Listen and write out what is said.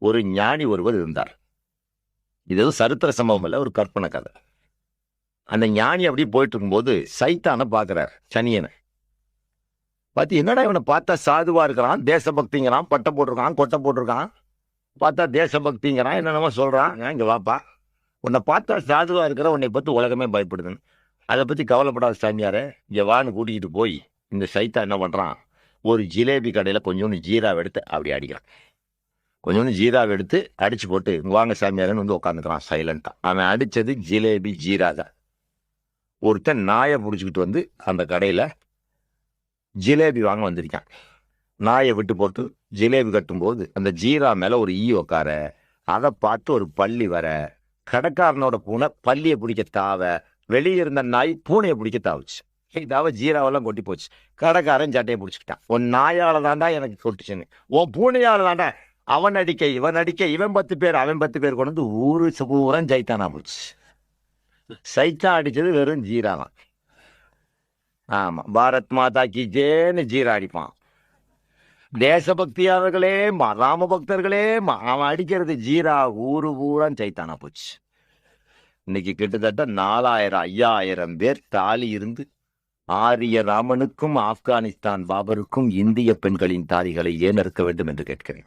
ஒரு ஞானி ஒருவர் இருந்தார். இது எதுவும் சரித்திர சம்பவம் இல்லை, ஒரு கற்பனை கதை. அந்த ஞானி அப்படியே போயிட்டு இருக்கும்போது சைத்தானை பார்க்கிறார், சனியனை பார்த்து. என்னடா இவனை பார்த்தா சாதுவா இருக்கிறான், தேசபக்திங்கிறான், பட்டை போட்டிருக்கான், கொட்டை போட்டிருக்கான், பார்த்தா தேசபக்திங்கிறான், என்னென்னமோ சொல்றான். இங்க வாப்பா, உன்னை பார்த்தா சாதுவா இருக்கிற, உன்னை பத்தி உலகமே பயப்படுதுன்னு. அதை பத்தி கவலைப்படாத சாமியாரே, இங்க வான்னு கூட்டிகிட்டு போய் இந்த சைத்தா என்ன பண்றான், ஒரு ஜிலேபி கடையில கொஞ்சோண்டு ஜீராவை எடுத்து அப்படி அடிக்கிறான். கொஞ்சோண்டு ஜீராவை எடுத்து அடிச்சு போட்டு வாங்க சாமியாரன்னு வந்து உட்காந்துக்கிறான் சைலண்டா. அவன் அடிச்சது ஜிலேபி ஜீரா தான். ஒருத்தன் நாயை பிடிச்சிக்கிட்டு வந்து அந்த கடையில ஜிலேபி வாங்க வந்திருக்கான். நாயை விட்டு போட்டு ஜிலேபி கட்டும்போது அந்த ஜீரா மேல ஒரு ஈ உக்கார, அதை பார்த்து ஒரு பள்ளி வர, கடைக்காரனோட பூனை பள்ளியை பிடிக்க தாவ, வெளியே இருந்த நாய் பூனையை பிடிக்க தாவுச்சு. இதாவ ஜீராவெல்லாம் கொட்டி போச்சு. கடைக்காரன் சட்டையை பிடிச்சிக்கிட்டான். உன் நாயால தாண்டா எனக்கு கொட்டுச்சுன்னு, உன் பூனையால தாண்டா. அவன் அடிக்க இவன் அடிக்க, இவன் 10 பேர் அவன் 10 பேர் கொண்டு வந்து ஊரு பூரம் சைத்தானா போச்சு. சைத்தான் அடிச்சது வெறும் ஜீரா தான். ஆமா, பாரத் மாதா கி ஜேன்னு ஜீரா அடிப்பான். தேசபக்தியாளர்களே, ராம பக்தர்களே, அவன் அடிக்கிறது ஜீரா, ஊரு பூரம் சைத்தானா போச்சு. இன்னைக்கு கிட்டத்தட்ட 4000 5000 பேர் தாலி இருந்து ஆரிய ராமனுக்கும் ஆப்கானிஸ்தான் பாபருக்கும் இந்திய பெண்களின் தாலிகளை ஏன் இருக்க வேண்டும் என்று கேட்கிறேன்.